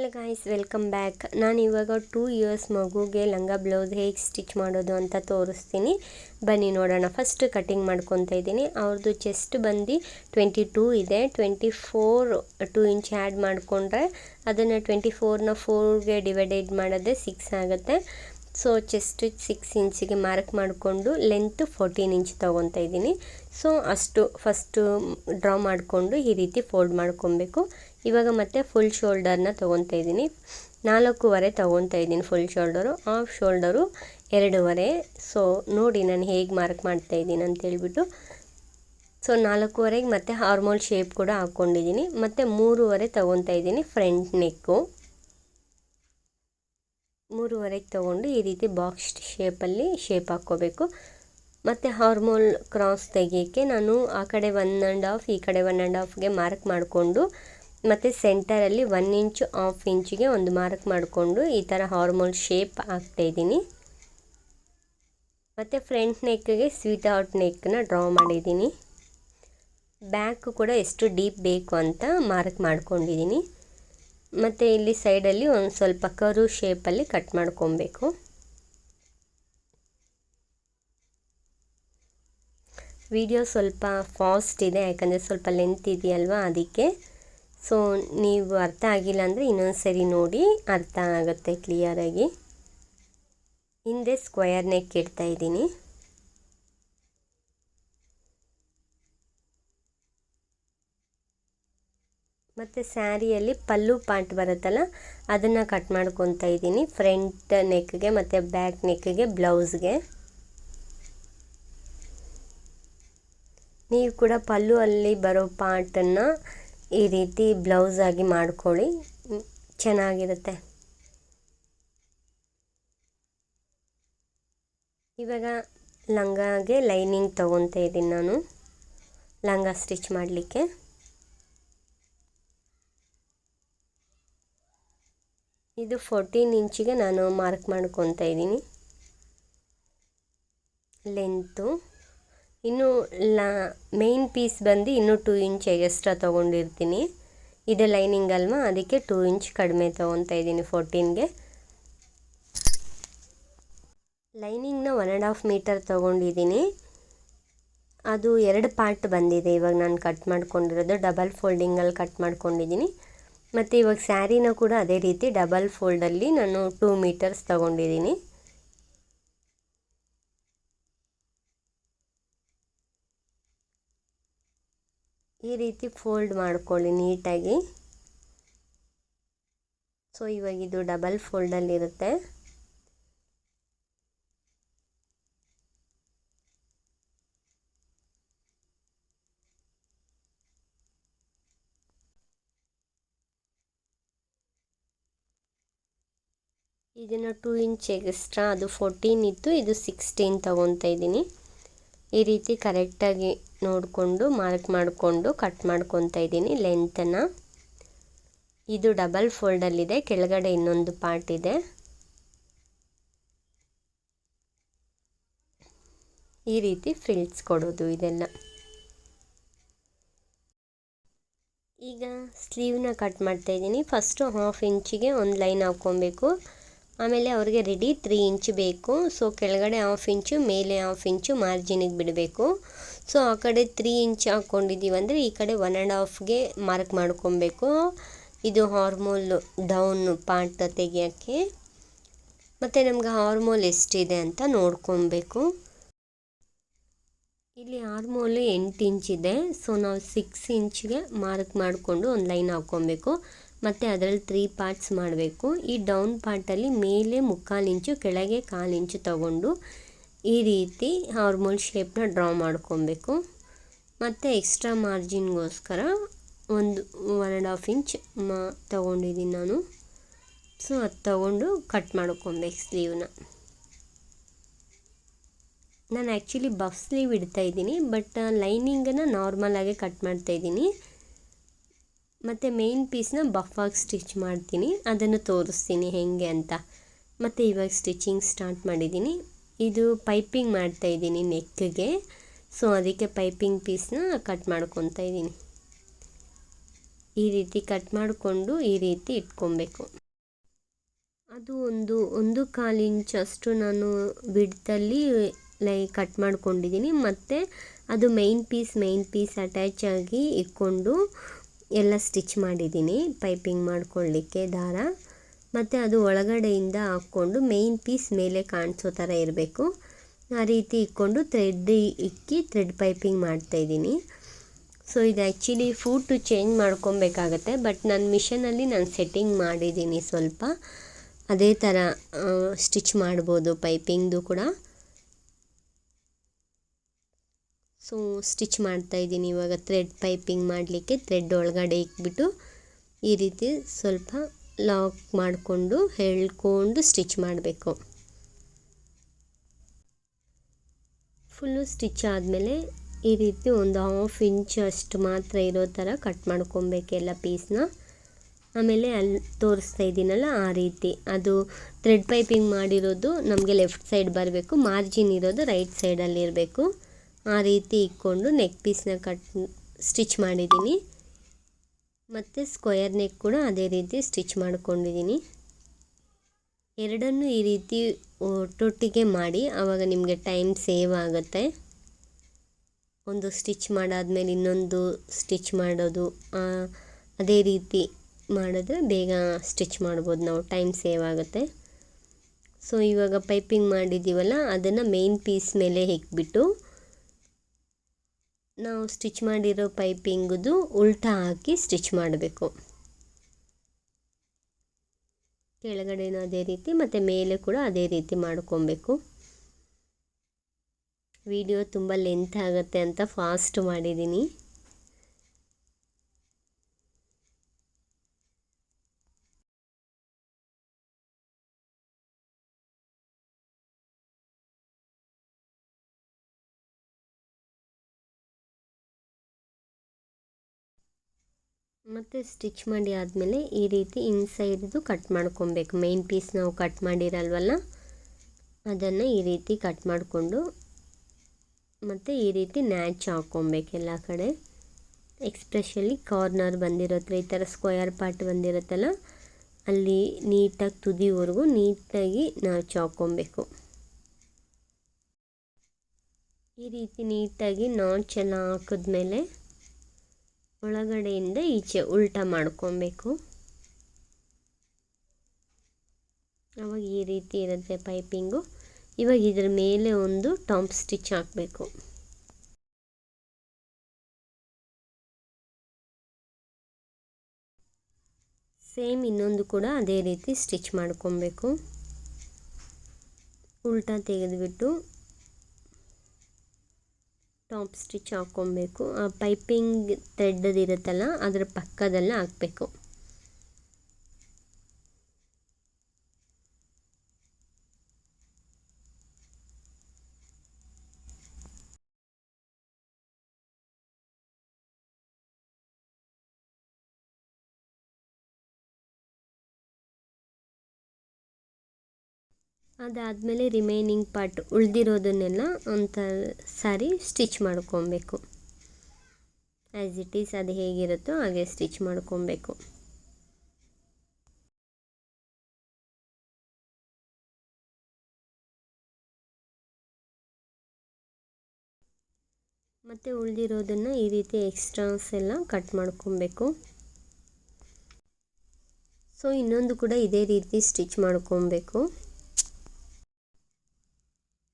Hello guys, welcome back. ನಾನು ಇವಾಗ 2 years ಮಗುಗೆ ಲಂಗ ಬ್ಲೌಸ್ ಹೇಗೆ ಸ್ಟಿಚ್ ಮಾಡೋದು ಅಂತ ತೋರಿಸ್ತೀನಿ. ಬನ್ನಿ ನೋಡೋಣ. ಫಸ್ಟ್ ಕಟಿಂಗ್ ಮಾಡ್ಕೊತಾ ಇದ್ದೀನಿ. ಅವ್ರದ್ದು ಚೆಸ್ಟ್ ಬಂದು 22 ಇದೆ. 24 2 ಇಂಚ್ ಆ್ಯಡ್ ಮಾಡಿಕೊಂಡ್ರೆ ಅದನ್ನು 24ನ 4ಗೆ ಡಿವೈಡೆಡ್ ಮಾಡಿದ್ರೆ 6 ಆಗುತ್ತೆ. ಸೊ ಚೆಸ್ಟ್ 6 ಇಂಚಿಗೆ ಮಾರ್ಕ್ ಮಾಡಿಕೊಂಡು ಲೆಂತ್ 14 ಇಂಚ್ ತೊಗೊತಾ ಇದ್ದೀನಿ. ಸೊ ಅಷ್ಟು ಫಸ್ಟು ಡ್ರಾ ಮಾಡಿಕೊಂಡು ಈ ರೀತಿ ಫೋಲ್ಡ್ ಮಾಡ್ಕೊಬೇಕು. ಇವಾಗ ಮತ್ತೆ ಫುಲ್ ಶೋಲ್ಡರ್ನ ತೊಗೊತಾ ಇದ್ದೀನಿ. 4.5 ತೊಗೊತಾ ಇದ್ದೀನಿ full shoulder. Half shoulder 2.5. So ನೋಡಿ ನಾನು ಹೇಗೆ ಮಾರ್ಕ್ ಮಾಡ್ತಾ ಇದ್ದೀನಿ ಅಂತೇಳ್ಬಿಟ್ಟು. ಸೊ 4.5ಗೆ ಮತ್ತೆ ಹಾರ್ಮೋಲ್ ಶೇಪ್ ಕೂಡ ಹಾಕ್ಕೊಂಡಿದ್ದೀನಿ. ಮತ್ತು 3.5 ತೊಗೊತಾ ಇದ್ದೀನಿ ಫ್ರಂಟ್ ನೆಕ್ಕು. 3.5ಗೆ ತೊಗೊಂಡು ಈ ರೀತಿ ಬಾಕ್ಸ್ ಶೇಪಲ್ಲಿ ಶೇಪ್ ಹಾಕ್ಕೋಬೇಕು. ಮತ್ತು ಹಾರ್ಮೋಲ್ ಕ್ರಾಸ್ ತೆಗಿಯೋಕ್ಕೆ ನಾನು ಆ ಕಡೆ 1.5 ಈ ಕಡೆ 1.5ಗೆ ಮಾರ್ಕ್ ಮಾಡಿಕೊಂಡು ಮತ್ತು ಸೆಂಟರಲ್ಲಿ 1 ಇಂಚು 1/2 ಇಂಚಿಗೆ ಒಂದು ಮಾರ್ಕ್ ಮಾಡಿಕೊಂಡು ಈ ಥರ ಹಾರ್ಮೋಲ್ ಶೇಪ್ ಹಾಕ್ತಾಯಿದ್ದೀನಿ. ಮತ್ತು ಫ್ರಂಟ್ ನೆಕ್ಗೆ ಸ್ವೀಟ್ ಹಾರ್ಟ್ ನೆಕ್ನ ಡ್ರಾ ಮಾಡಿದ್ದೀನಿ. ಬ್ಯಾಕ್ ಕೂಡ ಎಷ್ಟು ಡೀಪ್ ಬೇಕು ಅಂತ ಮಾರ್ಕ್ ಮಾಡ್ಕೊಂಡಿದ್ದೀನಿ. ಮತ್ತು ಇಲ್ಲಿ ಸೈಡಲ್ಲಿ ಒಂದು ಸ್ವಲ್ಪ ಕರ್ವ್ ಶೇಪಲ್ಲಿ ಕಟ್ ಮಾಡ್ಕೊಬೇಕು. ವಿಡಿಯೋ ಸ್ವಲ್ಪ ಫಾಸ್ಟ್ ಇದೆ, ಯಾಕಂದರೆ ಸ್ವಲ್ಪ ಲೆಂತ್ ಇದೆಯಲ್ವ ಅದಕ್ಕೆ. ಸೊ ನೀವು ಅರ್ಥ ಆಗಿಲ್ಲ ಅಂದರೆ ಇನ್ನೊಂದು ಸರಿ ನೋಡಿ, ಅರ್ಥ ಆಗುತ್ತೆ ಕ್ಲಿಯರಾಗಿ. ಹಿಂದೆ ಸ್ಕ್ವಯರ್ ನೆಕ್ ಇಡ್ತಾ ಇದ್ದೀನಿ. ಮತ್ತು ಸ್ಯಾರಿಯಲ್ಲಿ ಪಲ್ಲು ಪಾರ್ಟ್ ಬರುತ್ತಲ್ಲ ಅದನ್ನು ಕಟ್ ಮಾಡ್ಕೊತಾ ಇದ್ದೀನಿ ಫ್ರಂಟ್ ನೆಕ್ಗೆ ಮತ್ತು ಬ್ಯಾಕ್ ನೆಕ್ಗೆ ಬ್ಲೌಸ್ಗೆ. ನೀವು ಕೂಡ ಪಲ್ಲು ಅಲ್ಲಿ ಬರೋ ಪಾರ್ಟನ್ನು ಈ ರೀತಿ ಬ್ಲೌಸ್ ಆಗಿ ಮಾಡ್ಕೊಳ್ಳಿ, ಚೆನ್ನಾಗಿರುತ್ತೆ. ಇವಾಗ ಲಂಗಾಗೆ ಲೈನಿಂಗ್ ತೊಗೊತಾ ಇದ್ದೀನಿ ನಾನು ಲಂಗ ಸ್ಟಿಚ್ ಮಾಡಲಿಕ್ಕೆ. ಇದು 14 ಇಂಚಿಗೆ ನಾನು ಮಾರ್ಕ್ ಮಾಡ್ಕೊತಾ ಇದ್ದೀನಿ ಲೆಂತು. ಇನ್ನು ಮೇನ್ ಪೀಸ್ ಬಂದು ಇನ್ನೂ 2 ಇಂಚ್ ಎಕ್ಸ್ಟ್ರಾ ತೊಗೊಂಡಿರ್ತೀನಿ. ಇದು ಲೈನಿಂಗ್ ಅಲ್ವಾ, ಅದಕ್ಕೆ 2 ಇಂಚ್ ಕಡಿಮೆ ತೊಗೊತಾ ಇದ್ದೀನಿ 14ಗೆ. ಲೈನಿಂಗ್ನ 1.5 ಮೀಟರ್ ತೊಗೊಂಡಿದ್ದೀನಿ. ಅದು 2 ಪಾರ್ಟ್ ಬಂದಿದೆ. ಇವಾಗ ನಾನು ಕಟ್ ಮಾಡ್ಕೊಂಡಿರೋದು ಡಬಲ್ ಫೋಲ್ಡಿಂಗಲ್ಲಿ ಕಟ್ ಮಾಡ್ಕೊಂಡಿದ್ದೀನಿ. ಮತ್ತು ಇವಾಗ ಸ್ಯಾರಿನ ಕೂಡ ಅದೇ ರೀತಿ ಡಬಲ್ ಫೋಲ್ಡಲ್ಲಿ ನಾನು 2 ಮೀಟರ್ಸ್ ತೊಗೊಂಡಿದ್ದೀನಿ. ಈ ರೀತಿ ಫೋಲ್ಡ್ ಮಾಡ್ಕೊಳ್ಳಿ ನೀಟಾಗಿ. ಸೊ ಇವಾಗ ಇದು ಡಬಲ್ ಫೋಲ್ಡಲ್ಲಿರುತ್ತೆ. ಇದನ್ನು 2 ಇಂಚ್ ಎಕ್ಸ್ಟ್ರಾ, ಅದು 14 ಇತ್ತು, ಇದು 16 ತೊಗೊತಾ ಇದ್ದೀನಿ. ಈ ರೀತಿ ಕರೆಕ್ಟಾಗಿ ನೋಡಿಕೊಂಡು ಮಾರ್ಕ್ ಮಾಡಿಕೊಂಡು ಕಟ್ ಮಾಡ್ಕೊತಾ ಇದ್ದೀನಿ ಲೆಂತನ್ನು. ಇದು ಡಬಲ್ ಫೋಲ್ಡಲ್ಲಿದೆ, ಕೆಳಗಡೆ ಇನ್ನೊಂದು ಪಾರ್ಟ್ ಇದೆ. ಈ ರೀತಿ ಫ್ರಿಲ್ಸ್ ಕೊಡೋದು ಇದೆಲ್ಲ. ಈಗ ಸ್ಲೀವ್ನ ಕಟ್ ಮಾಡ್ತಾಯಿದ್ದೀನಿ. ಫಸ್ಟು 1/2 ಇಂಚಿಗೆ ಒಂದು ಲೈನ್ ಹಾಕ್ಕೊಬೇಕು. ಆಮೇಲೆ ಅವ್ರಿಗೆ ರೆಡಿ 3 ಇಂಚ್ ಬೇಕು. ಸೊ ಕೆಳಗಡೆ 1/2 ಇಂಚು, ಮೇಲೆ 1/2 ಇಂಚು ಮಾರ್ಜಿನಿಗೆ ಬಿಡಬೇಕು. ಸೊ ಆ ಕಡೆ 3 ಇಂಚ್ ಹಾಕ್ಕೊಂಡಿದ್ದೀವಿ ಅಂದರೆ ಈ ಕಡೆ 1.5ಗೆ ಮಾರ್ಕ್ ಮಾಡ್ಕೊಬೇಕು. ಇದು ಹಾರ್ಮೋಲ್ ಡೌನ್ ಪಾರ್ಟ್ ತೆಗಿಯೋಕ್ಕೆ. ಮತ್ತು ನಮ್ಗೆ ಹಾರ್ಮೋಲ್ ಎಷ್ಟಿದೆ ಅಂತ ನೋಡ್ಕೊಬೇಕು. ಇಲ್ಲಿ ಹಾರ್ಮೋಲ್ 8 ಇಂಚ್ ಇದೆ. ಸೊ ನಾವು 6 ಇಂಚ್ಗೆ ಮಾರ್ಕ್ ಮಾಡಿಕೊಂಡು ಒಂದು ಲೈನ್ ಹಾಕ್ಕೊಬೇಕು. ಮತ್ತು ಅದರಲ್ಲಿ 3 ಪಾರ್ಟ್ಸ್ ಮಾಡಬೇಕು. ಈ ಡೌನ್ ಪಾರ್ಟಲ್ಲಿ ಮೇಲೆ 3/4 ಇಂಚು, ಕೆಳಗೆ 1/4 ಇಂಚು ತಗೊಂಡು ಈ ರೀತಿ ಹಾರ್ಮೋಲ್ ಶೇಪ್ನ ಡ್ರಾ ಮಾಡ್ಕೊಬೇಕು. ಮತ್ತು ಎಕ್ಸ್ಟ್ರಾ ಮಾರ್ಜಿನ್ಗೋಸ್ಕರ ಒಂದು 1.5 ಇಂಚ್ ತೊಗೊಂಡಿದ್ದೀನಿ ನಾನು. ಸೊ ಅದು ತೊಗೊಂಡು ಕಟ್ ಮಾಡ್ಕೊಬೇಕು ಸ್ಲೀವ್ನ. ನಾನು ಆ್ಯಕ್ಚುಲಿ ಬಫ್ ಸ್ಲೀವ್ ಇಡ್ತಾಯಿದ್ದೀನಿ, ಬಟ್ ಲೈನಿಂಗನ್ನು ನಾರ್ಮಲಾಗಿ ಕಟ್ ಮಾಡ್ತಾಯಿದ್ದೀನಿ. ಮತ್ತು ಮೇನ್ ಪೀಸ್ನ ಬಫಾಗಿ ಸ್ಟಿಚ್ ಮಾಡ್ತೀನಿ, ಅದನ್ನು ತೋರಿಸ್ತೀನಿ ಹೇಗೆ ಅಂತ. ಮತ್ತು ಇವಾಗ ಸ್ಟಿಚಿಂಗ್ ಸ್ಟಾರ್ಟ್ ಮಾಡಿದ್ದೀನಿ. ಇದು ಪೈಪಿಂಗ್ ಮಾಡ್ತಾಯಿದ್ದೀನಿ ನೆಕ್ಗೆ. ಸೊ ಅದಕ್ಕೆ ಪೈಪಿಂಗ್ ಪೀಸ್ನ ಕಟ್ ಮಾಡ್ಕೊತಾ ಇದ್ದೀನಿ. ಈ ರೀತಿ ಕಟ್ ಮಾಡಿಕೊಂಡು ಈ ರೀತಿ ಇಟ್ಕೊಬೇಕು. ಅದು ಒಂದು ಕಾಲು ಇಂಚಷ್ಟು ನಾನು ವಿಡ್ತಲ್ಲಿ ಕಟ್ ಮಾಡ್ಕೊಂಡಿದ್ದೀನಿ. ಮತ್ತು ಅದು ಮೈನ್ ಪೀಸ್ ಅಟ್ಯಾಚ್ ಆಗಿ ಇಟ್ಕೊಂಡು ಎಲ್ಲ ಸ್ಟಿಚ್ ಮಾಡಿದ್ದೀನಿ ಪೈಪಿಂಗ್ ಮಾಡ್ಕೊಳ್ಳಿಕ್ಕೆ ದಾರ. ಮತ್ತು ಅದು ಒಳಗಡೆಯಿಂದ ಹಾಕ್ಕೊಂಡು ಮೈನ್ ಪೀಸ್ ಮೇಲೆ ಕಾಣಿಸೋ ಥರ ಇರಬೇಕು. ಆ ರೀತಿ ಇಟ್ಕೊಂಡು ಥ್ರೆಡ್ ಪೈಪಿಂಗ್ ಮಾಡ್ತಾಯಿದ್ದೀನಿ. ಸೊ ಇದು ಆ್ಯಕ್ಚುಲಿ ಫೂಟು ಚೇಂಜ್ ಮಾಡ್ಕೊಬೇಕಾಗತ್ತೆ, ಬಟ್ ನನ್ನ ಮಿಷನಲ್ಲಿ ನಾನು ಸೆಟ್ಟಿಂಗ್ ಮಾಡಿದ್ದೀನಿ ಸ್ವಲ್ಪ. ಅದೇ ಥರ ಸ್ಟಿಚ್ ಮಾಡ್ಬೋದು ಪೈಪಿಂಗ್ದು ಕೂಡ. ಸೊ ಸ್ಟಿಚ್ ಮಾಡ್ತಾಯಿದ್ದೀನಿ ಇವಾಗ. ಥ್ರೆಡ್ ಪೈಪಿಂಗ್ ಮಾಡಲಿಕ್ಕೆ ಥ್ರೆಡ್ ಒಳಗಡೆ ಇಟ್ಬಿಟ್ಟು ಈ ರೀತಿ ಸ್ವಲ್ಪ ಲಾಕ್ ಮಾಡಿಕೊಂಡು ಎಳ್ಕೊಂಡು ಸ್ಟಿಚ್ ಮಾಡಬೇಕು. ಫುಲ್ಲು ಸ್ಟಿಚ್ ಆದಮೇಲೆ ಈ ರೀತಿ ಒಂದು 1/2 ಇಂಚ್ ಅಷ್ಟು ಮಾತ್ರ ಇರೋ ಥರ ಕಟ್ ಮಾಡ್ಕೊಬೇಕೆಲ್ಲ ಪೀಸ್ನ. ಆಮೇಲೆ ಅಲ್ಲಿ ತೋರಿಸ್ತಾ ಇದ್ದೀನಲ್ಲ ಆ ರೀತಿ ಅದು ಥ್ರೆಡ್ ಪೈಪಿಂಗ್ ಮಾಡಿರೋದು ನಮಗೆ ಲೆಫ್ಟ್ ಸೈಡ್ ಬರಬೇಕು, ಮಾರ್ಜಿನ್ ಇರೋದು ರೈಟ್ ಸೈಡಲ್ಲಿ ಇರಬೇಕು. ಆ ರೀತಿ ಇಟ್ಕೊಂಡು ನೆಕ್ ಪೀಸ್ನ ಸ್ಟಿಚ್ ಮಾಡಿದ್ದೀನಿ. ಮತ್ತು ಸ್ಕ್ವಯರ್ ನೆಕ್ ಕೂಡ ಅದೇ ರೀತಿ ಸ್ಟಿಚ್ ಮಾಡ್ಕೊಂಡಿದ್ದೀನಿ. ಎರಡನ್ನೂ ಈ ರೀತಿ ಒಟ್ಟೊಟ್ಟಿಗೆ ಮಾಡಿ, ಆವಾಗ ನಿಮಗೆ ಟೈಮ್ ಸೇವ್ ಆಗುತ್ತೆ. ಒಂದು ಸ್ಟಿಚ್ ಮಾಡಾದ್ಮೇಲೆ ಇನ್ನೊಂದು ಸ್ಟಿಚ್ ಮಾಡೋದು, ಅದೇ ರೀತಿ ಮಾಡಿದ್ರೆ ಬೇಗ ಸ್ಟಿಚ್ ಮಾಡ್ಬೋದು ನಾವು, ಟೈಮ್ ಸೇವ್ ಆಗುತ್ತೆ. ಸೊ ಇವಾಗ ಪೈಪಿಂಗ್ ಮಾಡಿದ್ದೀವಲ್ಲ ಅದನ್ನು ಮೇನ್ ಪೀಸ್ ಮೇಲೆ ಇಕ್ಬಿಟ್ಟು ನಾವು ಸ್ಟಿಚ್ ಮಾಡಿರೋ ಪೈಪಿಂಗ್ದು ಉಲ್ಟಾ ಹಾಕಿ ಸ್ಟಿಚ್ ಮಾಡಬೇಕು. ಕೆಳಗಡೆನೂ ಅದೇ ರೀತಿ ಮತ್ತು ಮೇಲೆ ಕೂಡ ಅದೇ ರೀತಿ ಮಾಡ್ಕೊಬೇಕು. ವಿಡಿಯೋ ತುಂಬ ಲೆಂತ್ ಆಗುತ್ತೆ ಅಂತ ಫಾಸ್ಟ್ ಮಾಡಿದ್ದೀನಿ. ಮತ್ತು ಸ್ಟಿಚ್ ಮಾಡಿ ಆದಮೇಲೆ ಈ ರೀತಿ ಇನ್ಸೈಡ್ದು ಕಟ್ ಮಾಡ್ಕೊಬೇಕು. ಮೇನ್ ಪೀಸ್ ನಾವು ಕಟ್ ಮಾಡಿರಲ್ವಲ್ಲ ಅದನ್ನು ಈ ರೀತಿ ಕಟ್ ಮಾಡಿಕೊಂಡು ಮತ್ತು ಈ ರೀತಿ ನ್ಯಾಚ್ ಹಾಕ್ಕೊಬೇಕು ಎಲ್ಲ ಕಡೆ. ಎಕ್ಸ್ಪ್ರೆಷಲಿ ಕಾರ್ನರ್ ಬಂದಿರುತ್ತೆ, ಈ ಥರ ಸ್ಕ್ವಯರ್ ಪಾರ್ಟ್ ಬಂದಿರುತ್ತಲ್ಲ ಅಲ್ಲಿ ನೀಟಾಗಿ ತುದಿವರೆಗೂ ನೀಟಾಗಿ ನ್ಯಾಚ್ ಹಾಕ್ಕೊಬೇಕು. ಈ ರೀತಿ ನೀಟಾಗಿ ನಾಚ್ ಎಲ್ಲ ಹಾಕಿದ್ಮೇಲೆ ಒಳಗಡೆಯಿಂದ ಈಚೆ ಉಲ್ಟಾ ಮಾಡ್ಕೊಬೇಕು. ಆವಾಗ ಈ ರೀತಿ ಇರುತ್ತೆ ಪೈಪಿಂಗು. ಇವಾಗ ಇದ್ರ ಮೇಲೆ ಒಂದು ಟಾಪ್ ಸ್ಟಿಚ್ ಹಾಕಬೇಕು. ಸೇಮ್ ಇನ್ನೊಂದು ಕೂಡ ಅದೇ ರೀತಿ ಸ್ಟಿಚ್ ಮಾಡ್ಕೊಬೇಕು. ಉಲ್ಟಾ ತೆಗೆದುಬಿಟ್ಟು ಟಾಪ್ ಸ್ಟಿಚ್ ಹಾಕ್ಕೊಬೇಕು. ಆ ಪೈಪಿಂಗ್ ಥ್ರೆಡ್ ಇರುತ್ತಲ್ಲ ಅದರ ಪಕ್ಕದಲ್ಲೇ ಹಾಕಬೇಕು. ಅದಾದಮೇಲೆ ರಿಮೈನಿಂಗ್ ಪಾರ್ಟ್ ಉಳಿದಿರೋದನ್ನೆಲ್ಲ ಒಂದು ಸಾರಿ ಸ್ಟಿಚ್ ಮಾಡ್ಕೊಬೇಕು. ಆ್ಯಸ್ ಇಟ್ ಈಸ್ ಅದು ಹೇಗಿರುತ್ತೋ ಹಾಗೆ ಸ್ಟಿಚ್ ಮಾಡ್ಕೊಬೇಕು. ಮತ್ತು ಉಳಿದಿರೋದನ್ನು ಈ ರೀತಿ ಎಕ್ಸ್ಟ್ರಾಸ್ ಎಲ್ಲ ಕಟ್ ಮಾಡ್ಕೊಬೇಕು. ಸೊ ಇನ್ನೊಂದು ಕೂಡ ಇದೇ ರೀತಿ ಸ್ಟಿಚ್ ಮಾಡ್ಕೊಬೇಕು.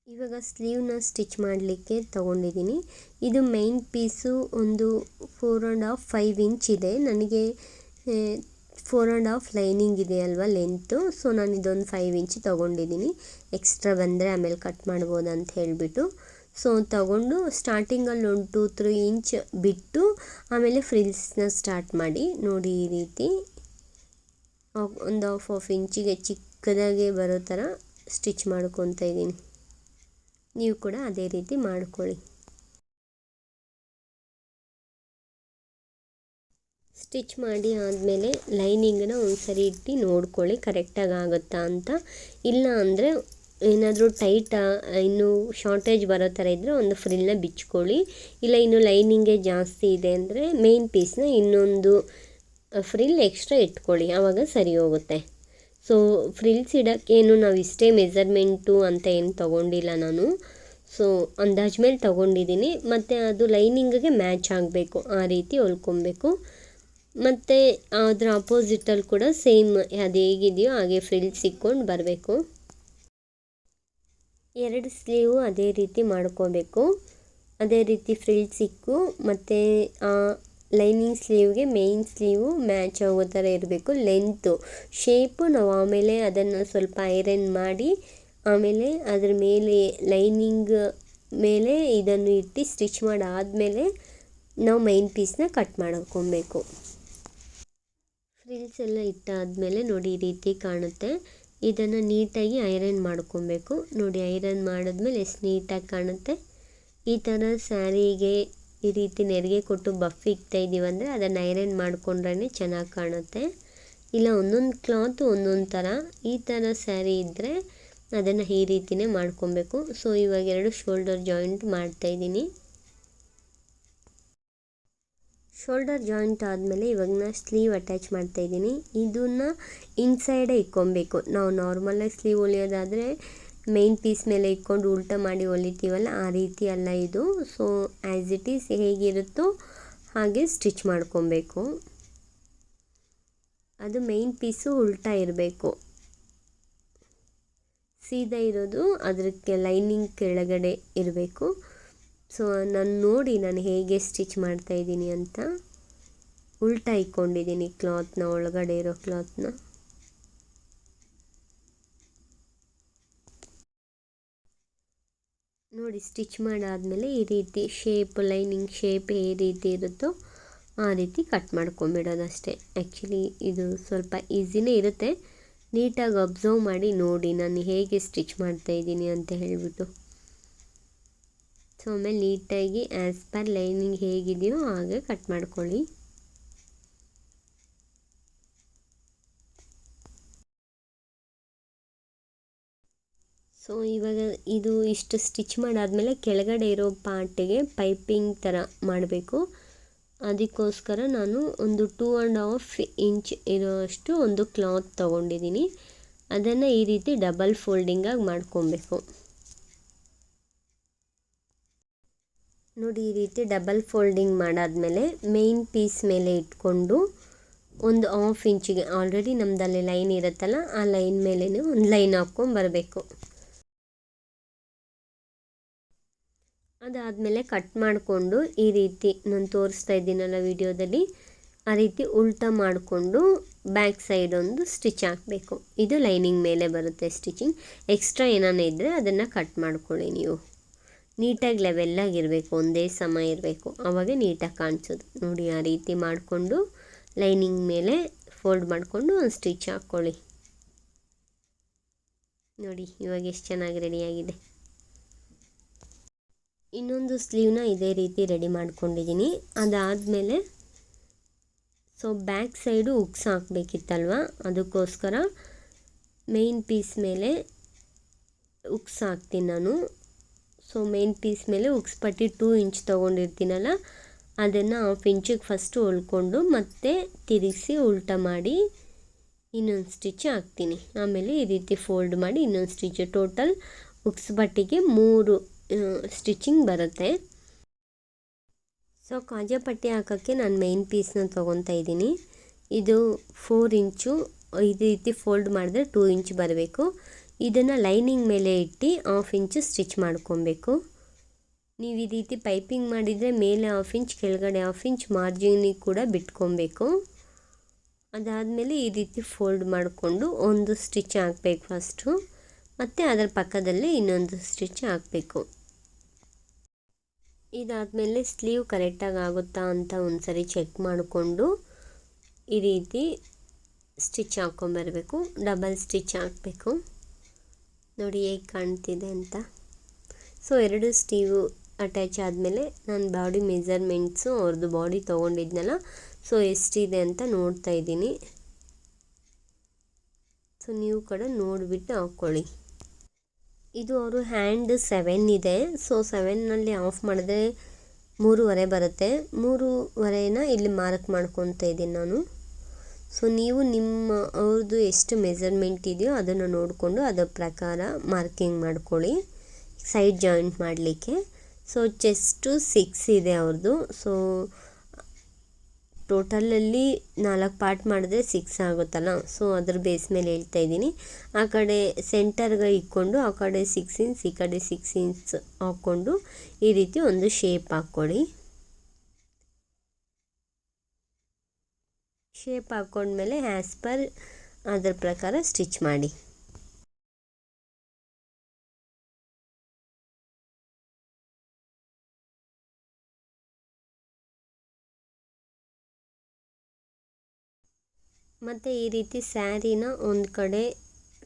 ಇವಾಗ ಸ್ಲೀವ್ನ ಸ್ಟಿಚ್ ಮಾಡಲಿಕ್ಕೆ ತೊಗೊಂಡಿದ್ದೀನಿ. ಇದು ಮೈನ್ ಪೀಸು ಒಂದು 4.5 ಇಂಚ್ ಇದೆ. ನನಗೆ 4.5 ಲೈನಿಂಗ್ ಇದೆ ಅಲ್ವಾ ಲೆಂತು. ಸೊ ನಾನು ಇದೊಂದು 5 ಇಂಚ್ ತೊಗೊಂಡಿದ್ದೀನಿ. ಎಕ್ಸ್ಟ್ರಾ ಬಂದರೆ ಆಮೇಲೆ ಕಟ್ ಮಾಡ್ಬೋದು ಅಂತ ಹೇಳಿಬಿಟ್ಟು. ಸೊ ತಗೊಂಡು ಸ್ಟಾರ್ಟಿಂಗಲ್ಲಿ ಒಂದು 2-3 ಇಂಚ್ ಬಿಟ್ಟು ಆಮೇಲೆ ಫ್ರಿಲ್ಸ್ನ ಸ್ಟಾರ್ಟ್ ಮಾಡಿ ನೋಡಿ ಈ ರೀತಿ ಒಂದು 1/2 ಇಂಚಿಗೆ ಚಿಕ್ಕದಾಗೆ ಬರೋ ಥರ ಸ್ಟಿಚ್ ಮಾಡ್ಕೊತಾ ಇದ್ದೀನಿ. ನೀವು ಕೂಡ ಅದೇ ರೀತಿ ಮಾಡ್ಕೊಳ್ಳಿ. ಸ್ಟಿಚ್ ಮಾಡಿ ಆದಮೇಲೆ ಲೈನಿಂಗನ್ನ ಒಂದು ಸರಿ ಇಟ್ಟು ನೋಡ್ಕೊಳ್ಳಿ ಕರೆಕ್ಟಾಗಿ ಆಗುತ್ತಾ ಅಂತ. ಇಲ್ಲ ಅಂದರೆ ಏನಾದರೂ ಟೈಟ್ ಇನ್ನೂ ಶಾರ್ಟೇಜ್ ಬರೋ ಥರ ಇದ್ದರೆ ಒಂದು ಫ್ರಿಲ್ನ ಬಿಚ್ಕೊಳ್ಳಿ. ಇಲ್ಲ ಇನ್ನು ಲೈನಿಂಗೇ ಜಾಸ್ತಿ ಇದೆ ಅಂದರೆ ಮೇನ್ ಪೀಸ್ನ ಇನ್ನೊಂದು ಫ್ರಿಲ್ ಎಕ್ಸ್ಟ್ರಾ ಇಟ್ಕೊಳ್ಳಿ, ಆವಾಗ ಸರಿ ಹೋಗುತ್ತೆ. ಸೊ ಫ್ರಿಲ್ಸ್ ಇಡೋಕ್ಕೇನು ನಾವು ಇಷ್ಟೇ ಮೆಜರ್ಮೆಂಟು ಅಂತ ಏನು ತೊಗೊಂಡಿಲ್ಲ ನಾನು. ಸೊ ಅಂದಾಜು ಮೇಲೆ ತೊಗೊಂಡಿದ್ದೀನಿ. ಮತ್ತು ಅದು ಲೈನಿಂಗಿಗೆ ಮ್ಯಾಚ್ ಆಗಬೇಕು, ಆ ರೀತಿ ಹೊಲ್ಕೊಬೇಕು. ಮತ್ತು ಅದರ ಅಪೋಸಿಟಲ್ಲಿ ಕೂಡ ಸೇಮ್ ಅದು ಹೇಗಿದೆಯೋ ಹಾಗೆ ಫ್ರಿಲ್ಸ್ ಇಕ್ಕೊಂಡು ಬರಬೇಕು. 2 ಸ್ಲೀವು ಅದೇ ರೀತಿ ಮಾಡ್ಕೋಬೇಕು. ಅದೇ ರೀತಿ ಫ್ರಿಲ್ಸ್ ಇಕ್ಕು ಮತ್ತು ಲೈನಿಂಗ್ ಸ್ಲೀವ್ಗೆ ಮೇಯ್ನ್ ಸ್ಲೀವು ಮ್ಯಾಚ್ ಆಗೋ ಥರ ಇರಬೇಕು. ಲೆಂತು ಶೇಪು ನಾವು ಆಮೇಲೆ ಅದನ್ನು ಸ್ವಲ್ಪ ಐರನ್ ಮಾಡಿ ಆಮೇಲೆ ಅದ್ರ ಮೇಲೆ ಲೈನಿಂಗ್ ಮೇಲೆ ಇದನ್ನು ಇಟ್ಟು ಸ್ಟಿಚ್ ಮಾಡಾದಮೇಲೆ ನಾವು ಮೈನ್ ಪೀಸ್ನ ಕಟ್ ಮಾಡ್ಕೊಬೇಕು. ಫ್ರಿಲ್ಸ್ ಎಲ್ಲ ಇಟ್ಟಾದಮೇಲೆ ನೋಡಿ ಈ ರೀತಿ ಕಾಣುತ್ತೆ. ಇದನ್ನು ನೀಟಾಗಿ ಐರನ್ ಮಾಡ್ಕೊಬೇಕು. ನೋಡಿ ಐರನ್ ಮಾಡಿದ್ಮೇಲೆ ಎಷ್ಟು ನೀಟಾಗಿ ಕಾಣುತ್ತೆ. ಈ ಥರ ಸ್ಯಾರಿಗೆ ಈ ರೀತಿ ನೆರಿಗೆ ಕೊಟ್ಟು ಬಫ್ ಇಕ್ತಾ ಇದ್ದೀವಿ ಅಂದರೆ ಅದನ್ನು ಐರನ್ ಮಾಡಿಕೊಂಡ್ರೆ ಚೆನ್ನಾಗಿ ಕಾಣುತ್ತೆ. ಇಲ್ಲ ಒಂದೊಂದು ಕ್ಲಾತು ಒಂದೊಂದು ಥರ, ಈ ಥರ ಸ್ಯಾರಿ ಇದ್ದರೆ ಅದನ್ನು ಈ ರೀತಿಯೇ ಮಾಡ್ಕೊಬೇಕು. ಸೊ ಇವಾಗ 2 ಶೋಲ್ಡರ್ ಜಾಯಿಂಟ್ ಮಾಡ್ತಾಯಿದ್ದೀನಿ. ಶೋಲ್ಡರ್ ಜಾಯಿಂಟ್ ಆದಮೇಲೆ ಇವಾಗ ನಾನು ಸ್ಲೀವ್ ಅಟ್ಯಾಚ್ ಮಾಡ್ತಾಯಿದ್ದೀನಿ. ಇದನ್ನು ಇನ್ಸೈಡೇ ಇಕ್ಕೊಬೇಕು. ನಾವು ನಾರ್ಮಲಾಗಿ ಸ್ಲೀವ್ ಹೊಲಿಯೋದಾದರೆ ಮೇನ್ ಪೀಸ್ ಮೇಲೆ ಇಟ್ಕೊಂಡು ಉಲ್ಟಾ ಮಾಡಿ ಹೊಲಿತೀವಲ್ಲ, ಆ ರೀತಿ ಅಲ್ಲ ಇದು. ಸೊ ಆ್ಯಸ್ ಇಟ್ ಈಸ್ ಹೇಗಿರುತ್ತೋ ಹಾಗೆ ಸ್ಟಿಚ್ ಮಾಡ್ಕೊಬೇಕು. ಅದು ಮೇನ್ ಪೀಸು ಉಲ್ಟಾ ಇರಬೇಕು, ಸೀದಾ ಇರೋದು ಅದಕ್ಕೆ ಲೈನಿಂಗ್ ಕೆಳಗಡೆ ಇರಬೇಕು. ಸೊ ನಾನು ಹೇಗೆ ಸ್ಟಿಚ್ ಮಾಡ್ತಾಯಿದ್ದೀನಿ ಅಂತ ಉಲ್ಟಾ ಇಕ್ಕೊಂಡಿದ್ದೀನಿ ಕ್ಲಾತ್ನ, ಒಳಗಡೆ ಇರೋ ಕ್ಲಾತ್ನ. ನೋಡಿ ಸ್ಟಿಚ್ ಮಾಡಾದಮೇಲೆ ಈ ರೀತಿ ಶೇಪ್, ಲೈನಿಂಗ್ ಶೇಪ್ ಈ ರೀತಿ ಇರುತ್ತೋ ಆ ರೀತಿ ಕಟ್ ಮಾಡ್ಕೊಂಬಿಡೋದು ಅಷ್ಟೇ. ಆ್ಯಕ್ಚುಲಿ ಇದು ಸ್ವಲ್ಪ ಈಸಿನೇ ಇರುತ್ತೆ. ನೀಟಾಗಿ ಅಬ್ಸರ್ವ್ ಮಾಡಿ ನೋಡಿ ನಾನು ಹೇಗೆ ಸ್ಟಿಚ್ ಮಾಡ್ತಾಯಿದ್ದೀನಿ ಅಂತ ಹೇಳಿಬಿಟ್ಟು. ಸೊ ಆಮೇಲೆ ನೀಟಾಗಿ ಆ್ಯಸ್ ಪರ್ ಲೈನಿಂಗ್ ಹೇಗಿದೆಯೋ ಹಾಗೆ ಕಟ್ ಮಾಡ್ಕೊಳ್ಳಿ. ಸೊ ಇವಾಗ ಇದು ಇಷ್ಟು ಸ್ಟಿಚ್ ಮಾಡಾದಮೇಲೆ ಕೆಳಗಡೆ ಇರೋ ಪಾರ್ಟಿಗೆ ಪೈಪಿಂಗ್ ಥರ ಮಾಡಬೇಕು. ಅದಕ್ಕೋಸ್ಕರ ನಾನು ಒಂದು 2.5 ಇಂಚ್ ಇರೋಷ್ಟು ಒಂದು ಕ್ಲಾತ್ ತೊಗೊಂಡಿದ್ದೀನಿ. ಅದನ್ನು ಈ ರೀತಿ ಡಬಲ್ ಫೋಲ್ಡಿಂಗಾಗಿ ಮಾಡ್ಕೊಬೇಕು. ನೋಡಿ ಈ ರೀತಿ ಡಬಲ್ ಫೋಲ್ಡಿಂಗ್ ಮಾಡಾದಮೇಲೆ ಮೇನ್ ಪೀಸ್ ಮೇಲೆ ಇಟ್ಕೊಂಡು ಒಂದು 1/2 ಇಂಚಿಗೆ ಆಲ್ರೆಡಿ ನಮ್ಮದಲ್ಲಿ ಲೈನ್ ಇರುತ್ತಲ್ಲ, ಆ ಲೈನ್ ಮೇಲೇ ಒಂದು ಲೈನ್ ಹಾಕ್ಕೊಂಡು ಬರಬೇಕು. ಅದಾದಮೇಲೆ ಕಟ್ ಮಾಡಿಕೊಂಡು ಈ ರೀತಿ ನಾನು ತೋರಿಸ್ತಾ ಇದ್ದೀನಲ್ಲ ವಿಡಿಯೋದಲ್ಲಿ, ಆ ರೀತಿ ಉಲ್ಟಾ ಮಾಡಿಕೊಂಡು ಬ್ಯಾಕ್ ಸೈಡ್ ಒಂದು ಸ್ಟಿಚ್ ಹಾಕಬೇಕು. ಇದು ಲೈನಿಂಗ್ ಮೇಲೆ ಬರುತ್ತೆ ಸ್ಟಿಚಿಂಗ್. ಎಕ್ಸ್ಟ್ರಾ ಏನಾನ ಇದ್ದರೆ ಅದನ್ನು ಕಟ್ ಮಾಡ್ಕೊಳ್ಳಿ. ನೀವು ನೀಟಾಗಿ ಲೆವೆಲ್ಲಾಗಿರಬೇಕು, ಒಂದೇ ಸಮ ಇರಬೇಕು, ಆವಾಗ ನೀಟಾಗಿ ಕಾಣಿಸೋದು. ನೋಡಿ ಆ ರೀತಿ ಮಾಡಿಕೊಂಡು ಲೈನಿಂಗ್ ಮೇಲೆ ಫೋಲ್ಡ್ ಮಾಡಿಕೊಂಡು ಒಂದು ಸ್ಟಿಚ್ ಹಾಕ್ಕೊಳ್ಳಿ. ನೋಡಿ ಇವಾಗ ಎಷ್ಟು ಚೆನ್ನಾಗಿ ರೆಡಿಯಾಗಿದೆ. ಇನ್ನೊಂದು ಸ್ಲೀವ್ನ ಇದೇ ರೀತಿ ರೆಡಿ ಮಾಡ್ಕೊಂಡಿದ್ದೀನಿ. ಅದಾದಮೇಲೆ ಸೊ ಬ್ಯಾಕ್ ಸೈಡು ಉಕ್ಸ್ ಹಾಕಬೇಕಿತ್ತಲ್ವ, ಅದಕ್ಕೋಸ್ಕರ ಮೇನ್ ಪೀಸ್ ಮೇಲೆ ಉಕ್ಸ್ ಹಾಕ್ತೀನಿ ನಾನು. ಸೊ ಮೇನ್ ಪೀಸ್ ಮೇಲೆ ಉಕ್ಸ್ ಪಟ್ಟಿ 2 ಇಂಚ್ ತೊಗೊಂಡಿರ್ತೀನಲ್ಲ, ಅದನ್ನು 1/2 ಇಂಚಿಗೆ ಫಸ್ಟು ಹೊಲ್ಕೊಂಡು ಮತ್ತೆ ತಿರುಗಿಸಿ ಉಲ್ಟಾ ಮಾಡಿ ಇನ್ನೊಂದು ಸ್ಟಿಚ್ ಹಾಕ್ತೀನಿ. ಆಮೇಲೆ ಈ ರೀತಿ ಫೋಲ್ಡ್ ಮಾಡಿ ಇನ್ನೊಂದು ಸ್ಟಿಚ್. ಟೋಟಲ್ ಉಕ್ಸ್ ಪಟ್ಟಿಗೆ 3 ಸ್ಟಿಚಿಂಗ್ ಬರುತ್ತೆ. ಸೊ ಕಾಜಾ ಪಟ್ಟಿ ಹಾಕೋಕ್ಕೆ ನಾನು ಮೇನ್ ಪೀಸ್ನ ತೊಗೊತಾ ಇದ್ದೀನಿ. ಇದು 4 ಇಂಚು ಈ ರೀತಿ ಫೋಲ್ಡ್ ಮಾಡಿದ್ರೆ 2 ಇಂಚ್ ಬರಬೇಕು. ಇದನ್ನು ಲೈನಿಂಗ್ ಮೇಲೆ ಇಟ್ಟು 1/2 ಇಂಚು ಸ್ಟಿಚ್ ಮಾಡ್ಕೊಬೇಕು. ನೀವು ಈ ರೀತಿ ಪೈಪಿಂಗ್ ಮಾಡಿದರೆ ಮೇಲೆ 1/2 ಇಂಚ್, ಕೆಳಗಡೆ 1/2 ಇಂಚ್ ಮಾರ್ಜಿನಿಗೆ ಕೂಡ ಬಿಟ್ಕೊಬೇಕು. ಅದಾದಮೇಲೆ ಈ ರೀತಿ ಫೋಲ್ಡ್ ಮಾಡಿಕೊಂಡು ಒಂದು ಸ್ಟಿಚ್ ಹಾಕಬೇಕು ಫಸ್ಟು, ಮತ್ತು ಅದರ ಪಕ್ಕದಲ್ಲೇ ಇನ್ನೊಂದು ಸ್ಟಿಚ್ ಹಾಕಬೇಕು. ಇದಾದಮೇಲೆ ಸ್ಲೀವ್ ಕರೆಕ್ಟಾಗಿ ಆಗುತ್ತಾ ಅಂತ ಒಂದ್ಸರಿ ಚೆಕ್ ಮಾಡಿಕೊಂಡು ಈ ರೀತಿ ಸ್ಟಿಚ್ ಹಾಕ್ಕೊಂಬರಬೇಕು. ಡಬಲ್ ಸ್ಟಿಚ್ ಹಾಕಬೇಕು. ನೋಡಿ ಹೇಗೆ ಕಾಣ್ತಿದೆ ಅಂತ. ಸೊ 2 ಸ್ಲೀವ್ ಅಟ್ಯಾಚ್ ಆದಮೇಲೆ ನಾನು ಬಾಡಿ ಮೆಜರ್ಮೆಂಟ್ಸು ಅವ್ರದ್ದು ಬಾಡಿ ತೊಗೊಂಡಿದ್ನಲ್ಲ, ಸೊ ಎಷ್ಟಿದೆ ಅಂತ ನೋಡ್ತಾ ಇದ್ದೀನಿ. ಸೊ ನೀವು ಕೂಡ ನೋಡಿಬಿಟ್ಟು ಹಾಕ್ಕೊಳ್ಳಿ. ಇದು ಅವರು ಹ್ಯಾಂಡ್ 7 ಇದೆ. ಸೊ 7ನಲ್ಲಿ ಆಫ್ ಮಾಡಿದ್ರೆ 3.5 ಬರುತ್ತೆ. 3.5ನ ಇಲ್ಲಿ ಮಾರ್ಕ್ ಮಾಡ್ಕೊತಾ ಇದ್ದೀನಿ ನಾನು. ಸೊ ನೀವು ಅವ್ರದ್ದು ಎಷ್ಟು ಮೆಜರ್ಮೆಂಟ್ ಇದೆಯೋ ಅದನ್ನು ನೋಡಿಕೊಂಡು ಅದರ ಪ್ರಕಾರ ಮಾರ್ಕಿಂಗ್ ಮಾಡ್ಕೊಳ್ಳಿ ಸೈಡ್ ಜಾಯಿಂಟ್ ಮಾಡಲಿಕ್ಕೆ. ಸೊ ಚೆಸ್ಟು 6 ಇದೆ ಅವ್ರದ್ದು. ಸೊ ಟೋಟಲಲ್ಲಿ 4 ಪಾರ್ಟ್ ಮಾಡಿದ್ರೆ 6 ಆಗುತ್ತಲ್ಲ, ಸೊ ಅದ್ರ ಬೇಸ್ ಮೇಲೆ ಹೇಳ್ತಾ ಇದ್ದೀನಿ. ಆ ಕಡೆ ಸೆಂಟರ್ಗೆ ಇಟ್ಕೊಂಡು ಆ ಕಡೆ 6 ಇಂಚ್ ಈ ಕಡೆ 6 ಇಂಚ್ ಹಾಕ್ಕೊಂಡು ಈ ರೀತಿ ಒಂದು ಶೇಪ್ ಹಾಕ್ಕೊಳ್ಳಿ. ಶೇಪ್ ಹಾಕ್ಕೊಂಡ್ಮೇಲೆ ಆ್ಯಸ್ ಪರ್ ಅದರ ಪ್ರಕಾರ ಸ್ಟಿಚ್ ಮಾಡಿ. ಮತ್ತು ಈ ರೀತಿ ಸ್ಯಾರಿನ ಒಂದು ಕಡೆ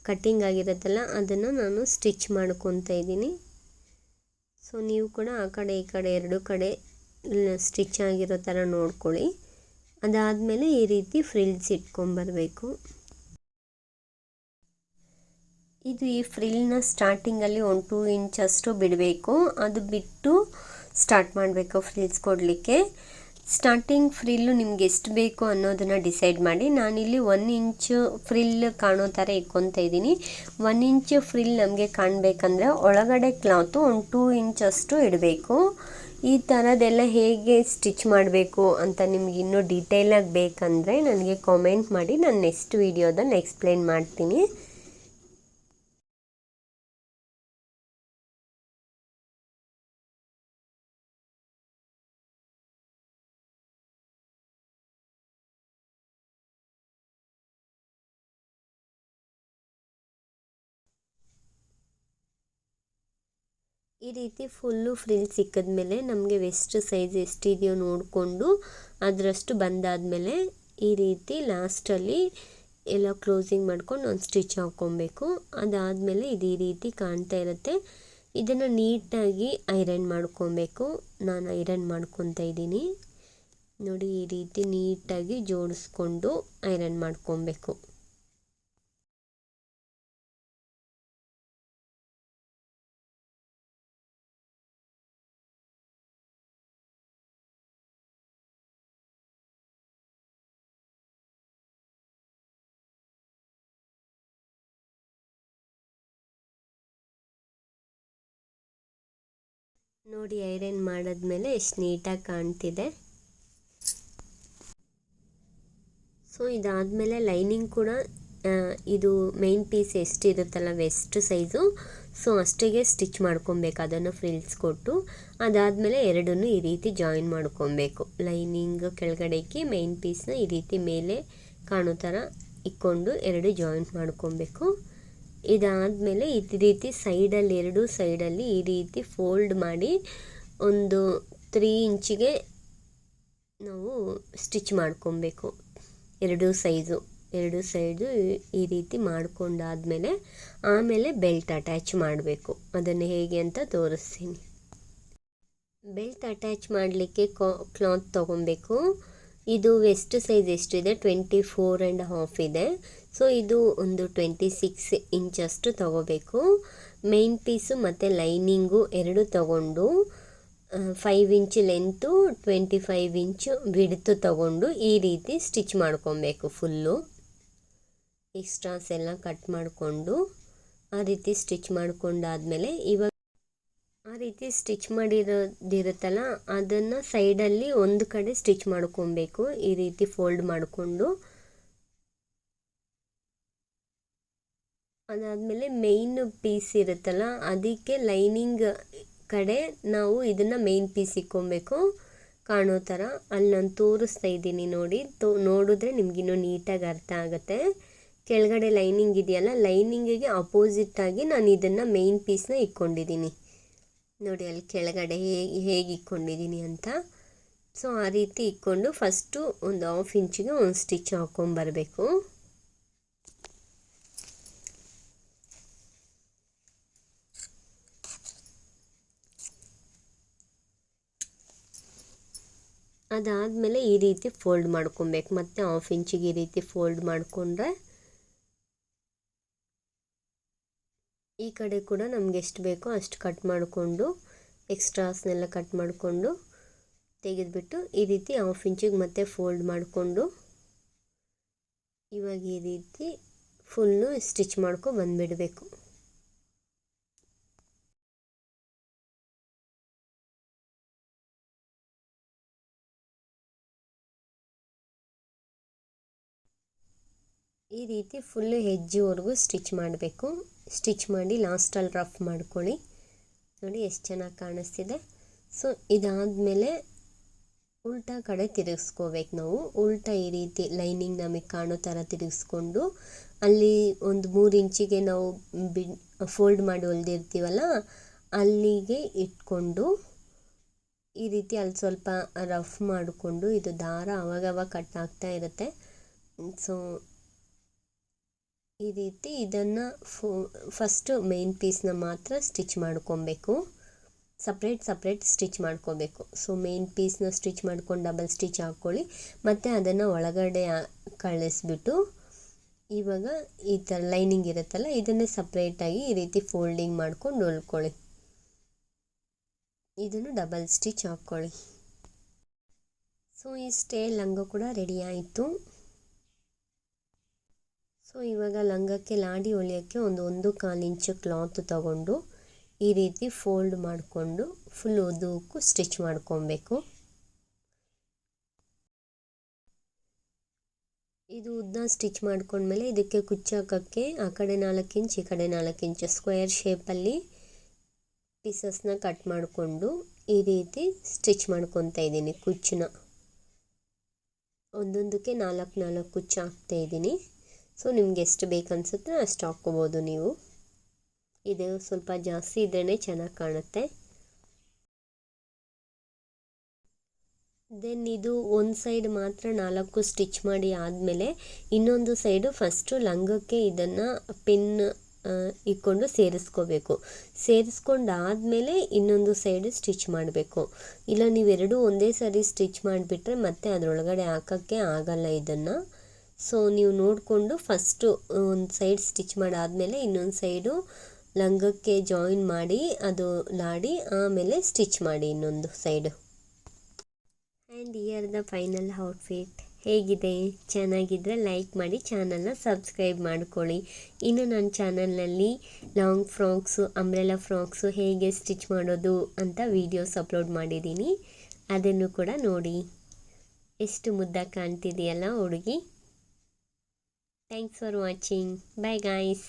ಕಟ್ಟಿಂಗ್ ಆಗಿರುತ್ತಲ್ಲ ಅದನ್ನು ನಾನು ಸ್ಟಿಚ್ ಮಾಡ್ಕೊತಾ ಇದ್ದೀನಿ. ಸೊ ನೀವು ಕೂಡ ಆ ಕಡೆ ಈ ಕಡೆ ಎರಡು ಕಡೆ ಸ್ಟಿಚ್ ಆಗಿರೋ ಥರ ನೋಡ್ಕೊಳ್ಳಿ. ಅದಾದಮೇಲೆ ಈ ರೀತಿ ಫ್ರಿಲ್ಸ್ ಇಟ್ಕೊಂಬರಬೇಕು. ಇದು ಈ ಫ್ರಿಲ್ನ ಸ್ಟಾರ್ಟಿಂಗಲ್ಲಿ 1-2 ಇಂಚಷ್ಟು ಬಿಡಬೇಕು. ಅದು ಬಿಟ್ಟು ಸ್ಟಾರ್ಟ್ ಮಾಡಬೇಕು ಫ್ರಿಲ್ಸ್ ಕೊಡಲಿಕ್ಕೆ. ಸ್ಟಾರ್ಟಿಂಗ್ ಫ್ರಿಲ್ಲು ನಿಮ್ಗೆ ಎಷ್ಟು ಬೇಕು ಅನ್ನೋದನ್ನು ಡಿಸೈಡ್ ಮಾಡಿ. ನಾನಿಲ್ಲಿ 1 ಇಂಚು ಫ್ರಿಲ್ ಕಾಣೋ ಥರ ಇಟ್ಕೊತಾ ಇದ್ದೀನಿ. 1 ಇಂಚು ಫ್ರಿಲ್ ನಮಗೆ ಕಾಣಬೇಕಂದ್ರೆ ಒಳಗಡೆ ಕ್ಲಾತು 1-2 ಇಂಚಷ್ಟು ಇಡಬೇಕು. ಈ ಥರದ್ದೆಲ್ಲ ಹೇಗೆ ಸ್ಟಿಚ್ ಮಾಡಬೇಕು ಅಂತ ನಿಮ್ಗೆ ಇನ್ನೂ ಡೀಟೇಲಾಗಿ ಬೇಕಂದರೆ ನನಗೆ ಕಾಮೆಂಟ್ ಮಾಡಿ, ನಾನು ನೆಕ್ಸ್ಟ್ ವೀಡಿಯೋದಲ್ಲಿ ಎಕ್ಸ್ಪ್ಲೇನ್ ಮಾಡ್ತೀನಿ. ಈ ರೀತಿ ಫುಲ್ಲು ಫ್ರಿಲ್ ಸಿಕ್ಕಿದ್ಮೇಲೆ ನಮಗೆ ವೆಸ್ಟ್ ಸೈಜ್ ಎಷ್ಟಿದೆಯೋ ನೋಡಿಕೊಂಡು ಅದರಷ್ಟು ಬಂದಾದಮೇಲೆ ಈ ರೀತಿ ಲಾಸ್ಟಲ್ಲಿ ಎಲ್ಲ ಕ್ಲೋಸಿಂಗ್ ಮಾಡ್ಕೊಂಡು ಒಂದು ಸ್ಟಿಚ್ ಹಾಕ್ಕೊಬೇಕು. ಅದಾದಮೇಲೆ ಇದು ಈ ರೀತಿ ಕಾಣ್ತಾ ಇರುತ್ತೆ. ಇದನ್ನು ನೀಟಾಗಿ ಐರನ್ ಮಾಡ್ಕೊಬೇಕು. ನಾನು ಐರನ್ ಮಾಡ್ಕೊತಾ ಇದ್ದೀನಿ ನೋಡಿ. ಈ ರೀತಿ ನೀಟಾಗಿ ಜೋಡಿಸ್ಕೊಂಡು ಐರನ್ ಮಾಡ್ಕೊಬೇಕು. ನೋಡಿ ಐರನ್ ಮಾಡಿದ್ಮೇಲೆ ಎಷ್ಟು ನೀಟಾಗಿ ಕಾಣ್ತಿದೆ. ಸೊ ಇದಾದಮೇಲೆ ಲೈನಿಂಗ್ ಕೂಡ ಇದು ಮೇನ್ ಪೀಸ್ ಎಷ್ಟಿರುತ್ತಲ್ಲ ವೆಸ್ಟ್ ಸೈಜು, ಸೊ ಅಷ್ಟಿಗೆ ಸ್ಟಿಚ್ ಮಾಡ್ಕೊಬೇಕು ಅದನ್ನು ಫ್ರಿಲ್ಸ್ ಕೊಟ್ಟು. ಅದಾದಮೇಲೆ ಎರಡನ್ನೂ ಈ ರೀತಿ ಜಾಯಿನ್ ಮಾಡ್ಕೊಬೇಕು. ಲೈನಿಂಗ್ ಕೆಳಗಡೆ ಇಕ್ಕಿ ಮೇನ್ ಪೀಸ್ನ ಈ ರೀತಿ ಮೇಲೆ ಕಾಣೋ ಥರ ಇಕ್ಕೊಂಡು ಎರಡು ಜಾಯಿಂಟ್ ಮಾಡ್ಕೊಬೇಕು. ಇದಾದಮೇಲೆ ಈ ರೀತಿ ಸೈಡಲ್ಲಿ ಎರಡು ಸೈಡಲ್ಲಿ ಈ ರೀತಿ ಫೋಲ್ಡ್ ಮಾಡಿ ಒಂದು 3 ಇಂಚಿಗೆ ನಾವು ಸ್ಟಿಚ್ ಮಾಡ್ಕೊಬೇಕು. ಎರಡು ಸೈಡು ಈ ರೀತಿ ಮಾಡ್ಕೊಂಡಾದಮೇಲೆ ಆಮೇಲೆ ಬೆಲ್ಟ್ ಅಟ್ಯಾಚ್ ಮಾಡಬೇಕು. ಅದನ್ನು ಹೇಗೆ ಅಂತ ತೋರಿಸ್ತೀನಿ. ಬೆಲ್ಟ್ ಅಟ್ಯಾಚ್ ಮಾಡಲಿಕ್ಕೆ ಕ್ಲಾತ್ ತೊಗೊಬೇಕು. ಇದು ವೆಸ್ಟ್ ಸೈಜ್ ಎಷ್ಟಿದೆ 24.5 ಇದೆ. ಸೊ ಇದು ಒಂದು 26 ಇಂಚಷ್ಟು ತಗೋಬೇಕು. ಮೇನ್ ಪೀಸು ಮತ್ತು ಲೈನಿಂಗು ಎರಡು ತಗೊಂಡು 5 ಇಂಚ್ ಲೆಂತು 25 ಇಂಚು ವಿಡ್ತು ತಗೊಂಡು ಈ ರೀತಿ ಸ್ಟಿಚ್ ಮಾಡ್ಕೊಬೇಕು. ಫುಲ್ಲು ಎಕ್ಸ್ಟ್ರಾಸ್ ಎಲ್ಲ ಕಟ್ ಮಾಡಿಕೊಂಡು ಆ ರೀತಿ ಸ್ಟಿಚ್ ಮಾಡ್ಕೊಂಡಾದಮೇಲೆ ಇವಾಗ ಆ ರೀತಿ ಸ್ಟಿಚ್ ಮಾಡಿರೋದಿರುತ್ತಲ್ಲ ಅದನ್ನು ಸೈಡಲ್ಲಿ ಒಂದು ಕಡೆ ಸ್ಟಿಚ್ ಮಾಡ್ಕೊಬೇಕು. ಈ ರೀತಿ ಫೋಲ್ಡ್ ಮಾಡಿಕೊಂಡು ಅದಾದಮೇಲೆ ಮೇಯ್ನ್ ಪೀಸ್ ಇರುತ್ತಲ್ಲ ಅದಕ್ಕೆ ಲೈನಿಂಗ್ ಕಡೆ ನಾವು ಇದನ್ನು ಮೇಯ್ನ್ ಪೀಸ್ ಇಕ್ಕೊಬೇಕು ಕಾಣೋ ಥರ. ಅಲ್ಲಿ ನಾನು ತೋರಿಸ್ತಾ ಇದ್ದೀನಿ ನೋಡಿ. ನೋಡಿದ್ರೆ ನಿಮಗಿನ್ನೂ ನೀಟಾಗಿ ಅರ್ಥ ಆಗುತ್ತೆ. ಕೆಳಗಡೆ ಲೈನಿಂಗ್ ಇದೆಯಲ್ಲ, ಲೈನಿಂಗಿಗೆ ಅಪೋಸಿಟ್ಟಾಗಿ ನಾನು ಇದನ್ನು ಮೇಯ್ನ್ ಪೀಸ್ನ ಇಕ್ಕೊಂಡಿದ್ದೀನಿ ನೋಡಿ. ಅಲ್ಲಿ ಕೆಳಗಡೆ ಹೇಗೆ ಇಕ್ಕೊಂಡಿದ್ದೀನಿ ಅಂತ. ಸೊ ಆ ರೀತಿ ಇಕ್ಕೊಂಡು ಫಸ್ಟು ಒಂದು 1/2 ಇಂಚಿಗೆ ಒಂದು ಸ್ಟಿಚ್ ಹಾಕ್ಕೊಂಬರಬೇಕು. ಅದಾದಮೇಲೆ ಈ ರೀತಿ ಫೋಲ್ಡ್ ಮಾಡ್ಕೊಬೇಕು. ಮತ್ತು 1/2 ಇಂಚಿಗೆ ಈ ರೀತಿ ಫೋಲ್ಡ್ ಮಾಡಿಕೊಂಡ್ರೆ ಈ ಕಡೆ ಕೂಡ ನಮ್ಗೆ ಎಷ್ಟು ಬೇಕೋ ಅಷ್ಟು ಕಟ್ ಮಾಡಿಕೊಂಡು ಎಕ್ಸ್ಟ್ರಾಸ್ನೆಲ್ಲ ಕಟ್ ಮಾಡಿಕೊಂಡು ತೆಗೆದುಬಿಟ್ಟು ಈ ರೀತಿ 1/2 ಇಂಚಿಗೆ ಮತ್ತೆ ಫೋಲ್ಡ್ ಮಾಡಿಕೊಂಡು ಇವಾಗ ಈ ರೀತಿ ಫುಲ್ಲು ಸ್ಟಿಚ್ ಮಾಡ್ಕೊ ಬಂದುಬಿಡಬೇಕು. ಈ ರೀತಿ ಫುಲ್ಲು ಹೆಜ್ಜೆವರೆಗೂ ಸ್ಟಿಚ್ ಮಾಡಬೇಕು. ಸ್ಟಿಚ್ ಮಾಡಿ ಲಾಸ್ಟಲ್ಲಿ ರಫ್ ಮಾಡ್ಕೊಳ್ಳಿ. ನೋಡಿ ಎಷ್ಟು ಚೆನ್ನಾಗಿ ಕಾಣಿಸ್ತಿದೆ. ಸೊ ಇದಾದಮೇಲೆ ಉಲ್ಟಾ ಕಡೆ ತಿರುಗಿಸ್ಕೋಬೇಕು ನಾವು. ಉಲ್ಟಾ ಈ ರೀತಿ ಲೈನಿಂಗ್ ನಮಗೆ ಕಾಣೋ ಥರ ತಿರುಗಿಸ್ಕೊಂಡು ಅಲ್ಲಿ ಒಂದು 3 ಇಂಚಿಗೆ ನಾವು ಫೋಲ್ಡ್ ಮಾಡಿ ಹೊಲ್ದಿರ್ತೀವಲ್ಲ ಅಲ್ಲಿಗೆ ಇಟ್ಕೊಂಡು ಈ ರೀತಿ ಅಲ್ಲಿ ಸ್ವಲ್ಪ ರಫ್ ಮಾಡಿಕೊಂಡು, ಇದು ದಾರ ಅವಾಗವಾಗ ಕಟ್ ಆಗ್ತಾ ಇರುತ್ತೆ. ಸೊ ಈ ರೀತಿ ಇದನ್ನು ಫಸ್ಟು ಮೇನ್ ಪೀಸ್ನ ಮಾತ್ರ ಸ್ಟಿಚ್ ಮಾಡ್ಕೊಬೇಕು. ಸಪ್ರೇಟ್ ಸ್ಟಿಚ್ ಮಾಡ್ಕೋಬೇಕು. ಸೊ ಮೇನ್ ಪೀಸ್ನ ಸ್ಟಿಚ್ ಮಾಡ್ಕೊಂಡು ಡಬಲ್ ಸ್ಟಿಚ್ ಹಾಕ್ಕೊಳ್ಳಿ. ಮತ್ತು ಅದನ್ನು ಒಳಗಡೆ ಕಳಿಸ್ಬಿಟ್ಟು ಇವಾಗ ಈ ಥರ ಲೈನಿಂಗ್ ಇರುತ್ತಲ್ಲ ಇದನ್ನೇ ಸಪ್ರೇಟಾಗಿ ಈ ರೀತಿ ಫೋಲ್ಡಿಂಗ್ ಮಾಡ್ಕೊಂಡು ಹೊಲ್ಕೊಳ್ಳಿ. ಇದನ್ನು ಡಬಲ್ ಸ್ಟಿಚ್ ಹಾಕ್ಕೊಳ್ಳಿ. ಸೊ ಇಷ್ಟೇ, ಲಂಗ ಕೂಡ ರೆಡಿ ಆಯಿತು. ಸೊ ಇವಾಗ ಲಂಗಕ್ಕೆ ಲಾಡಿ ಹೊಲಿಯೋಕ್ಕೆ 1.25 ಇಂಚು ಕ್ಲಾತ್ ತಗೊಂಡು ಈ ರೀತಿ ಫೋಲ್ಡ್ ಮಾಡಿಕೊಂಡು ಫುಲ್ ಉದ್ದಕ್ಕೂ ಸ್ಟಿಚ್ ಮಾಡ್ಕೊಬೇಕು. ಇದು ಉದ್ದ ಸ್ಟಿಚ್ ಮಾಡ್ಕೊಂಡ್ಮೇಲೆ ಇದಕ್ಕೆ ಕುಚ್ಚಾಕೋಕ್ಕೆ ಆ ಕಡೆ 4 ಇಂಚ್ ಈ ಕಡೆ 4 ಇಂಚು ಸ್ಕ್ವೇರ್ ಶೇಪಲ್ಲಿ ಪೀಸಸ್ನ ಕಟ್ ಮಾಡಿಕೊಂಡು ಈ ರೀತಿ ಸ್ಟಿಚ್ ಮಾಡ್ಕೊತಾ ಇದ್ದೀನಿ. ಕುಚ್ಚನ್ನ ಒಂದೊಂದಕ್ಕೆ 4 ಕುಚ್ಚು ಹಾಕ್ತಾ ಇದ್ದೀನಿ. ಸೊ ನಿಮ್ಗೆ ಎಷ್ಟು ಬೇಕನ್ಸುತ್ತೆ ಅಷ್ಟು ಹಾಕ್ಕೋಬೋದು ನೀವು. ಇದು ಸ್ವಲ್ಪ ಜಾಸ್ತಿ ಇದ್ರೇ ಚೆನ್ನಾಗಿ ಕಾಣುತ್ತೆ. ದೆನ್ ಇದು ಒಂದು ಸೈಡ್ ಮಾತ್ರ 4 ಸ್ಟಿಚ್ ಮಾಡಿ ಆದಮೇಲೆ ಇನ್ನೊಂದು ಸೈಡು ಫಸ್ಟು ಲಂಗಕ್ಕೆ ಇದನ್ನು ಪಿನ್ ಇಟ್ಕೊಂಡು ಸೇರಿಸ್ಕೊಂಡಾದಮೇಲೆ ಇನ್ನೊಂದು ಸೈಡ್ ಸ್ಟಿಚ್ ಮಾಡಬೇಕು. ಇಲ್ಲ ನೀವೆರಡೂ ಒಂದೇ ಸಾರಿ ಸ್ಟಿಚ್ ಮಾಡಿಬಿಟ್ರೆ ಮತ್ತೆ ಅದರೊಳಗಡೆ ಹಾಕೋಕ್ಕೆ ಆಗಲ್ಲ ಇದನ್ನು. ಸೊ ನೀವು ನೋಡಿಕೊಂಡು ಫಸ್ಟು ಒಂದು ಸೈಡ್ ಸ್ಟಿಚ್ ಮಾಡಾದಮೇಲೆ ಇನ್ನೊಂದು ಸೈಡು ಲಂಗಕ್ಕೆ ಜಾಯಿನ್ ಮಾಡಿ ಅದು ಲಾಡಿ ಆಮೇಲೆ ಸ್ಟಿಚ್ ಮಾಡಿ ಇನ್ನೊಂದು side. And here the final outfit. ಹೇಗಿದೆ? ಚೆನ್ನಾಗಿದ್ದರೆ ಲೈಕ್ ಮಾಡಿ, ಚಾನಲ್ನ ಸಬ್ಸ್ಕ್ರೈಬ್ ಮಾಡ್ಕೊಳ್ಳಿ. ಇನ್ನು ನನ್ನ ಚಾನಲ್ನಲ್ಲಿ ಲಾಂಗ್ ಫ್ರಾಕ್ಸು, ಅಂಬ್ರೆಲಾ ಫ್ರಾಕ್ಸು ಹೇಗೆ ಸ್ಟಿಚ್ ಮಾಡೋದು ಅಂತ ವೀಡಿಯೋಸ್ ಅಪ್ಲೋಡ್ ಮಾಡಿದ್ದೀನಿ. ಅದನ್ನು ಕೂಡ ನೋಡಿ. ಎಷ್ಟು ಮುದ್ದಾಗಿ ಕಾಣ್ತಿದೆಯಲ್ಲ ಹುಡುಗಿ. Thanks for watching. Bye guys.